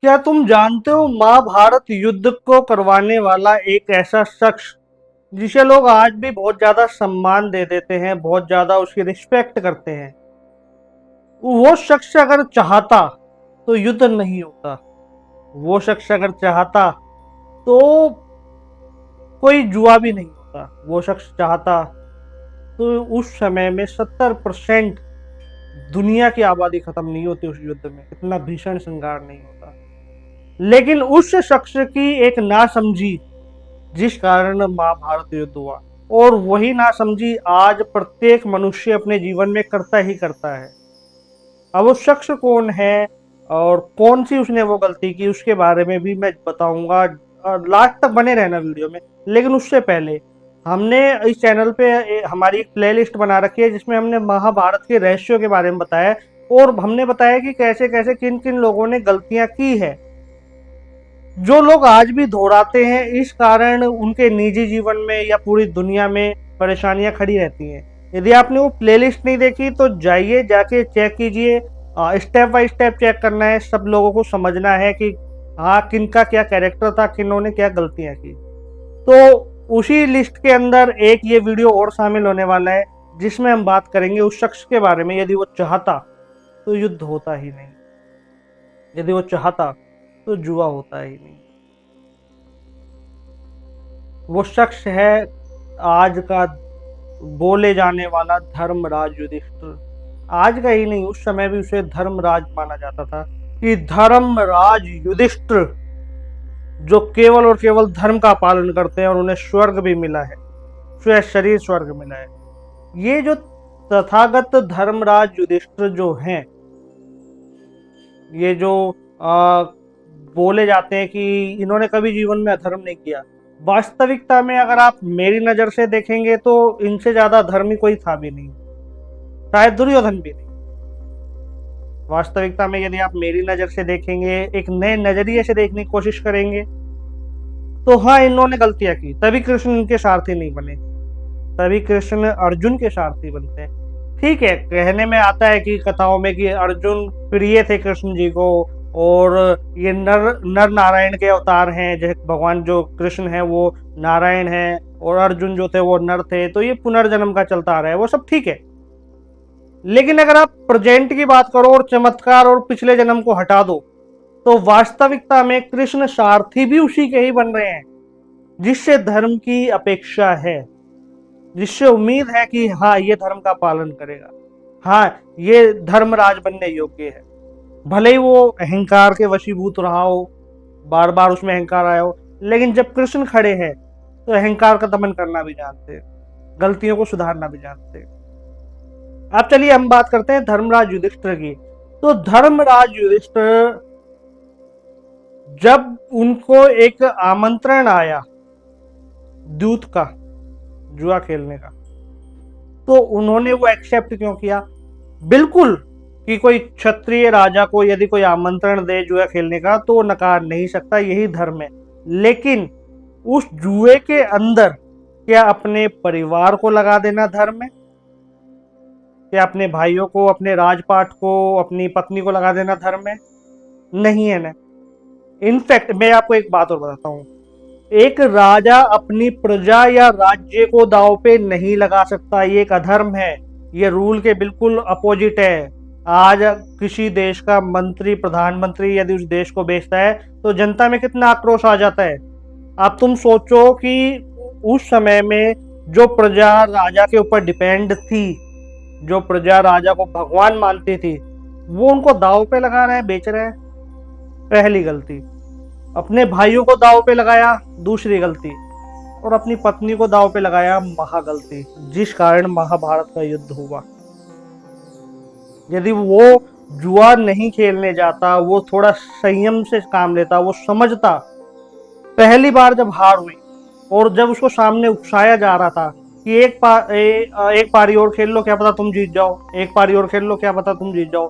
क्या तुम जानते हो महाभारत युद्ध को करवाने वाला एक ऐसा शख्स जिसे लोग आज भी बहुत ज्यादा सम्मान दे देते हैं, बहुत ज्यादा उसकी रिस्पेक्ट करते हैं। वो शख्स अगर चाहता तो युद्ध नहीं होता। वो शख्स अगर चाहता तो कोई जुआ भी नहीं होता। वो शख्स चाहता तो उस समय में 70% दुनिया की आबादी खत्म नहीं होती, उस युद्ध में इतना भीषण संहार नहीं होता। लेकिन उस शख्स की एक नासमझी जिस कारण महाभारत युद्ध हुआ, और वही नासमझी आज प्रत्येक मनुष्य अपने जीवन में करता ही करता है। अब वो शख्स कौन है और कौन सी उसने वो गलती की, उसके बारे में भी मैं बताऊंगा। लास्ट तक बने रहना वीडियो में। लेकिन उससे पहले हमने इस चैनल पे हमारी एक प्लेलिस्ट बना रखी है जिसमें हमने महाभारत के रहस्यों के बारे में बताया, और हमने बताया कि कैसे कैसे किन किन लोगों ने गलतियां की है जो लोग आज भी दोहराते हैं। इस कारण उनके निजी जीवन में या पूरी दुनिया में परेशानियां खड़ी रहती हैं। यदि आपने वो प्लेलिस्ट नहीं देखी तो जाइए, जाके चेक कीजिए। स्टेप बाय स्टेप चेक करना है, सब लोगों को समझना है कि हाँ किनका क्या कैरेक्टर था, किन्होंने क्या गलतियां की। तो उसी लिस्ट के अंदर एक ये वीडियो और शामिल होने वाला है जिसमें हम बात करेंगे उस शख्स के बारे में। यदि वो चाहता तो युद्ध होता ही नहीं, यदि वो चाहता तो जुआ होता ही नहीं। वो शख्स है आज का बोले जाने वाला धर्मराज युधिष्ठिर। आज का ही नहीं, उस समय भी उसे धर्मराज माना जाता था कि धर्मराज युधिष्ठिर जो केवल और केवल धर्म का पालन करते हैं और उन्हें स्वर्ग भी मिला है, स्वयं शरीर स्वर्ग मिला है। ये जो तथागत धर्मराज युधिष्ठिर जो हैं, ये जो बोले जाते हैं कि इन्होंने कभी जीवन में अधर्म नहीं किया, वास्तविकता में अगर आप मेरी नजर से देखेंगे तो इनसे ज्यादा धर्मी कोई था भी नहीं, शायद दुर्योधन भी नहीं। वास्तविकता में यदि आप मेरी नजर से देखेंगे, एक नए नजरिए से देखने की कोशिश करेंगे, तो हाँ इन्होंने गलतियां की, तभी कृष्ण इनके सारथी नहीं बने, तभी कृष्ण अर्जुन के सारथी बनते हैं। ठीक है, कहने में आता है कि कथाओं में कि अर्जुन प्रिय थे कृष्ण जी को, और ये नर नारायण के अवतार हैं। जैसे भगवान जो कृष्ण है वो नारायण है और अर्जुन जो थे वो नर थे, तो ये पुनर्जन्म का चलता आ रहा है, वो सब ठीक है। लेकिन अगर आप प्रेजेंट की बात करो और चमत्कार और पिछले जन्म को हटा दो, तो वास्तविकता में कृष्ण सारथी भी उसी के ही बन रहे हैं जिससे धर्म की अपेक्षा है, जिससे उम्मीद है कि हाँ ये धर्म का पालन करेगा, हाँ ये धर्मराज बनने योग्य है। भले ही वो अहंकार के वशीभूत रहा हो, बार बार उसमें अहंकार आया हो, लेकिन जब कृष्ण खड़े हैं तो अहंकार का दमन करना भी जानते हैं, गलतियों को सुधारना भी जानते हैं। अब चलिए हम बात करते हैं धर्मराज युधिष्ठिर की। तो धर्मराज युधिष्ठिर जब उनको एक आमंत्रण आया दूत का, जुआ खेलने का, तो उन्होंने वो एक्सेप्ट क्यों किया? बिल्कुल कि कोई क्षत्रिय राजा को यदि कोई आमंत्रण दे जुआ खेलने का तो वो नकार नहीं सकता, यही धर्म है। लेकिन उस जुए के अंदर क्या अपने परिवार को लगा देना धर्म है? क्या अपने भाइयों को, अपने राजपाट को, अपनी पत्नी को लगा देना धर्म है? नहीं है ना। इनफैक्ट मैं आपको एक बात और बताता हूँ, एक राजा अपनी प्रजा या राज्य को दांव पे नहीं लगा सकता, ये एक अधर्म है, ये रूल के बिल्कुल अपोजिट है। आज किसी देश का मंत्री, प्रधानमंत्री यदि उस देश को बेचता है तो जनता में कितना आक्रोश आ जाता है। अब तुम सोचो कि उस समय में जो प्रजा राजा के ऊपर डिपेंड थी, जो प्रजा राजा को भगवान मानती थी, वो उनको दांव पे लगा रहे हैं, बेच रहे हैं, पहली गलती। अपने भाइयों को दांव पे लगाया, दूसरी गलती। और अपनी पत्नी को दांव पे लगाया, महागलती, जिस कारण महाभारत का युद्ध हुआ। यदि वो जुआ नहीं खेलने जाता, वो थोड़ा संयम से काम लेता, वो समझता, पहली बार जब हार हुई और जब उसको सामने उकसाया जा रहा था कि एक पारी और खेल लो, क्या पता तुम जीत जाओ, एक पारी और खेल लो, क्या पता तुम जीत जाओ,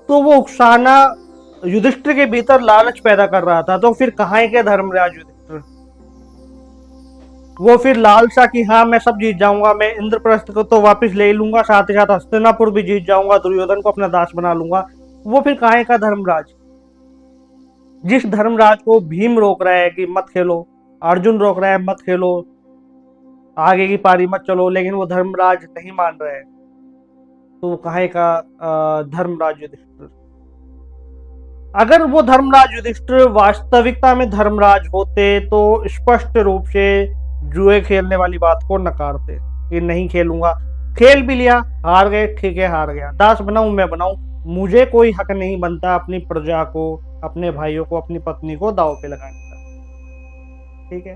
तो वो उकसाना युधिष्ठिर के भीतर लालच पैदा कर रहा था। तो फिर कहाँ है क्या धर्मराज युधिष्ठिर? वो फिर लालसा कि हाँ मैं सब जीत जाऊंगा, मैं इंद्रप्रस्थ को तो वापस ले लूंगा, साथ ही साथ हस्तिनापुर भी जीत जाऊंगा, दुर्योधन को अपना दास बना लूंगा, वो फिर कहाँ का धर्मराज? जिस धर्मराज को भीम रोक रहा है कि मत खेलो, अर्जुन रोक रहा है मत खेलो, आगे की पारी मत चलो, लेकिन वो धर्मराज नहीं मान रहा है, तो वो कहे का धर्मराज युधिष्ठिर। अगर वो धर्मराज युधिष्ठिर वास्तविकता में धर्मराज होते तो स्पष्ट रूप से जुए खेलने वाली बात को नकारते कि नहीं खेलूंगा। खेल भी लिया, हार गए, ठीक है हार गया, दास बनाऊं मैं बनाऊं, मुझे कोई हक नहीं बनता अपनी प्रजा को, अपने भाइयों को, अपनी पत्नी को दांव पे लगाने का। ठीक है।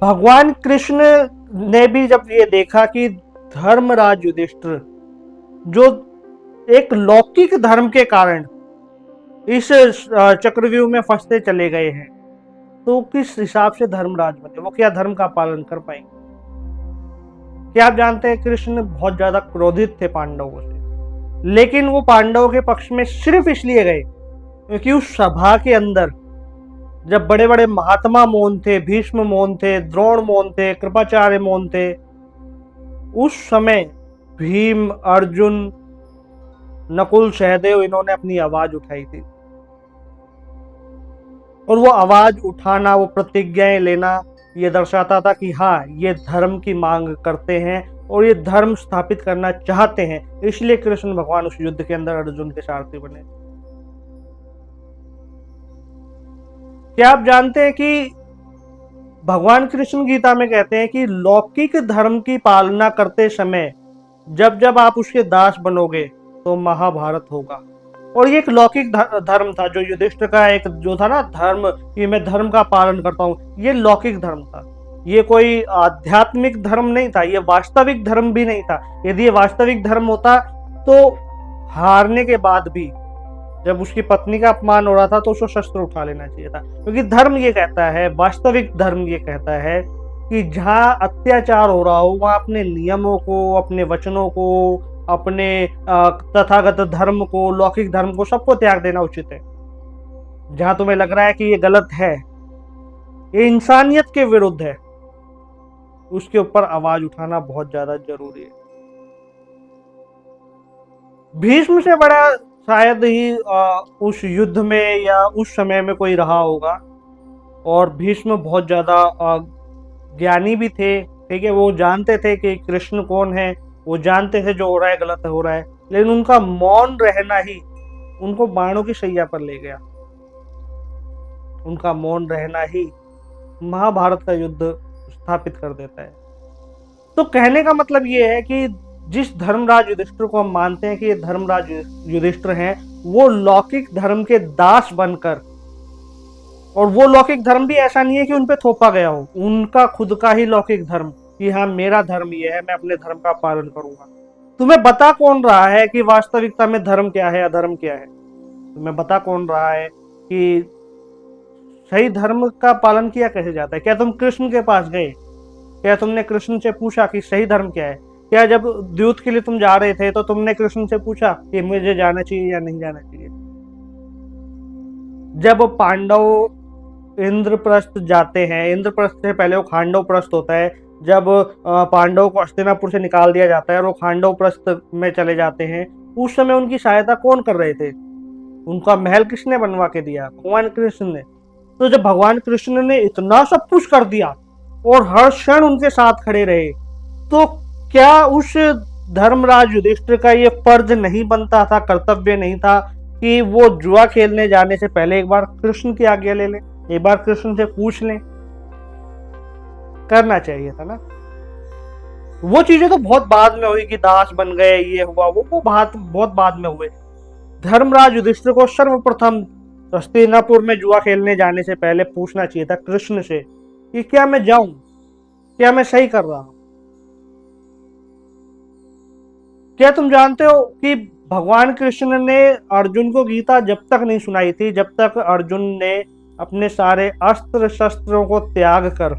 भगवान कृष्ण ने भी जब ये देखा कि धर्मराज युधिष्ठिर जो एक लौकिक धर्म के कारण इस चक्रव्यूह में फंसते चले गए हैं, तो किस हिसाब से धर्मराज बने, वो क्या धर्म का पालन कर पाएंगे? क्या आप जानते हैं कृष्ण बहुत ज्यादा क्रोधित थे पांडवों से, लेकिन वो पांडवों के पक्ष में सिर्फ इसलिए गए क्योंकि उस सभा के अंदर जब बड़े बड़े महात्मा मौन थे, भीष्म मौन थे, द्रोण मौन थे, कृपाचार्य मौन थे, उस समय भीम, अर्जुन, नकुल, सहदेव इन्होंने अपनी आवाज उठाई थी। और वो आवाज उठाना, वो प्रतिज्ञाएं लेना, ये दर्शाता था कि हाँ ये धर्म की मांग करते हैं और ये धर्म स्थापित करना चाहते हैं। इसलिए कृष्ण भगवान उस युद्ध के अंदर अर्जुन के सारथी बने। क्या आप जानते हैं कि भगवान कृष्ण गीता में कहते हैं कि लौकिक धर्म की पालना करते समय जब जब आप उसके दास बनोगे तो महाभारत होगा। और ये एक लौकिक धर्म था, जो युधिष्ठिर का एक जो था ना धर्म, कि मैं धर्म का पालन करता हूँ, ये लौकिक धर्म था। ये कोई आध्यात्मिक धर्म नहीं था, ये वास्तविक धर्म भी नहीं था। यदि ये वास्तविक धर्म होता तो हारने के बाद भी जब उसकी पत्नी का अपमान हो रहा था तो उसको शस्त्र उठा लेना चाहिए था, क्योंकि धर्म ये कहता है, वास्तविक धर्म ये कहता है कि जहां अत्याचार हो रहा हो वहां अपने नियमों को, अपने वचनों को, अपने तथागत धर्म को, लौकिक धर्म को, सबको त्याग देना उचित है। जहां तुम्हें लग रहा है कि ये गलत है, ये इंसानियत के विरुद्ध है, उसके ऊपर आवाज उठाना बहुत ज्यादा जरूरी है। भीष्म से बड़ा शायद ही उस युद्ध में या उस समय में कोई रहा होगा। और भीष्म बहुत ज्यादा ज्ञानी भी थे। ठीक है, वो जानते थे कि कृष्ण कौन है, वो जानते थे जो हो रहा है गलत हो रहा है, लेकिन उनका मौन रहना ही उनको बाणों की शैया पर ले गया। उनका मौन रहना ही महाभारत का युद्ध स्थापित कर देता है। तो कहने का मतलब ये है कि जिस धर्मराज युधिष्ठिर को हम मानते हैं कि ये धर्मराज युधिष्ठिर हैं, वो लौकिक धर्म के दास बनकर, और वो लौकिक धर्म भी ऐसा नहीं है कि उनपे थोपा गया हो, उनका खुद का ही लौकिक धर्म कि हाँ मेरा धर्म ये है, मैं अपने धर्म का पालन करूंगा। तुम्हें बता कौन रहा है कि वास्तविकता में धर्म क्या है, अधर्म क्या है? तुम्हें बता कौन रहा है कि सही धर्म का पालन किया कैसे जाता है? क्या तुम कृष्ण के पास गए? क्या तुमने कृष्ण से पूछा कि सही धर्म क्या है? क्या जब द्यूत के लिए तुम जा रहे थे तो तुमने कृष्ण से पूछा कि मुझे जाना चाहिए या नहीं जाना चाहिए? जब पांडव इंद्रप्रस्थ जाते हैं, इंद्रप्रस्थ से पहले वो खांडवप्रस्थ होता है, जब पांडव को हस्तिनापुर से निकाल दिया जाता है और वो खांडवप्रस्थ में चले जाते हैं, उस समय उनकी सहायता कौन कर रहे थे? उनका महल किसने बनवा के दिया? भगवान कृष्ण ने। तो जब भगवान कृष्ण ने इतना सब कुछ कर दिया और हर क्षण उनके साथ खड़े रहे, तो क्या उस धर्मराज युधिष्ठिर का ये फर्ज नहीं बनता था, कर्तव्य नहीं था कि वो जुआ खेलने जाने से पहले एक बार कृष्ण की आज्ञा ले ले, एक बार कृष्ण से पूछ लें? करना चाहिए था ना। वो चीजें तो बहुत बाद में हुई कि दास बन गए, ये हुआ वो बात बहुत बाद में हुए। धर्मराज युधिष्ठिर को सर्वप्रथम हस्तिनापुर में जुआ खेलने जाने से पहले पूछना चाहिए था कृष्ण से कि क्या मैं जाऊं, क्या मैं सही कर रहा हूं? क्या तुम जानते हो कि भगवान कृष्ण ने अर्जुन को गीता जब तक नहीं सुनाई थी जब तक अर्जुन ने अपने सारे अस्त्र शस्त्रों को त्याग कर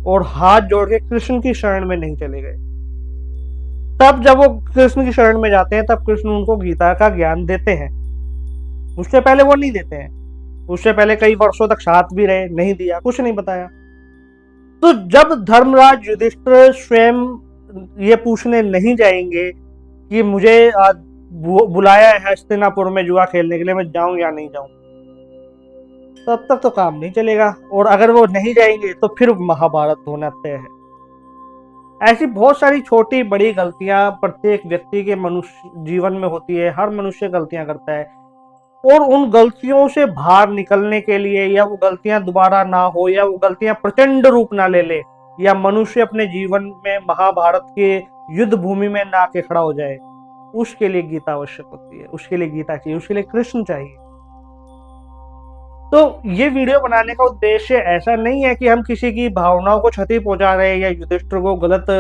और हाथ जोड़ के कृष्ण की शरण में नहीं चले गए। तब जब वो कृष्ण की शरण में जाते हैं तब कृष्ण उनको गीता का ज्ञान देते हैं, उससे पहले वो नहीं देते हैं। उससे पहले कई वर्षों तक साथ भी रहे, नहीं दिया, कुछ नहीं बताया। तो जब धर्मराज युधिष्ठिर स्वयं ये पूछने नहीं जाएंगे कि मुझे बुलाया है हस्तिनापुर में जुआ खेलने के लिए, मैं जाऊं या नहीं जाऊं, तब तक तो काम नहीं चलेगा, और अगर वो नहीं जाएंगे तो फिर महाभारत होना तय है। ऐसी बहुत सारी छोटी बड़ी गलतियां प्रत्येक व्यक्ति के मनुष्य जीवन में होती है, हर मनुष्य गलतियां करता है, और उन गलतियों से बाहर निकलने के लिए, या वो गलतियां दोबारा ना हो, या वो गलतियां प्रचंड रूप ना ले ले, या मनुष्य अपने जीवन में महाभारत के युद्ध भूमि में ना आके खड़ा हो जाए, उसके लिए गीता आवश्यक होती है, उसके लिए गीता चाहिए, उसके लिए कृष्ण चाहिए। तो ये वीडियो बनाने का उद्देश्य ऐसा नहीं है कि हम किसी की भावनाओं को क्षति पहुंचा रहे हैं, या युधिष्ठिर को गलत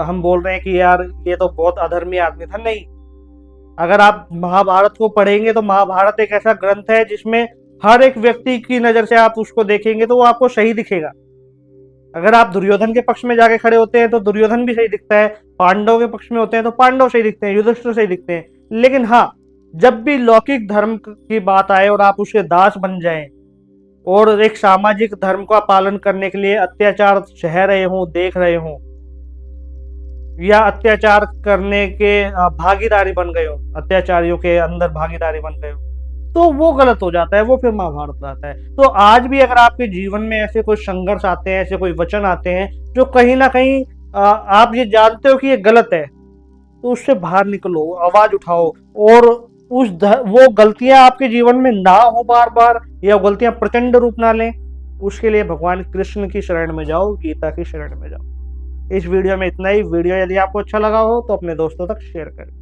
हम बोल रहे हैं कि यार ये तो बहुत अधर्मी आदमी था। नहीं, अगर आप महाभारत को पढ़ेंगे तो महाभारत एक ऐसा ग्रंथ है जिसमें हर एक व्यक्ति की नजर से आप उसको देखेंगे तो वो आपको सही दिखेगा। अगर आप दुर्योधन के पक्ष में जाके खड़े होते हैं तो दुर्योधन भी सही दिखता है, पांडव के पक्ष में होते हैं तो पांडव सही दिखते हैं, युधिष्ठिर सही दिखते हैं। लेकिन हाँ, जब भी लौकिक धर्म की बात आए और आप उसके दास बन जाएं, और एक सामाजिक धर्म का पालन करने के लिए अत्याचार सह रहे हों, देख रहे हों, या अत्याचार करने के भागीदारी बन गए हो, अत्याचारियों के अंदर भागीदारी बन गए हो, तो वो गलत हो जाता है, वो फिर महाभारत आता है। तो आज भी अगर आपके जीवन में ऐसे कोई संघर्ष आते हैं, ऐसे कोई वचन आते हैं जो कहीं ना कहीं आप ये जानते हो कि ये गलत है, तो उससे बाहर निकलो, आवाज उठाओ, और वो गलतियां आपके जीवन में ना हो बार बार, या गलतियां प्रचंड रूप ना लें, उसके लिए भगवान कृष्ण की शरण में जाओ, गीता की शरण में जाओ। इस वीडियो में इतना ही। वीडियो यदि आपको अच्छा लगा हो तो अपने दोस्तों तक शेयर करें।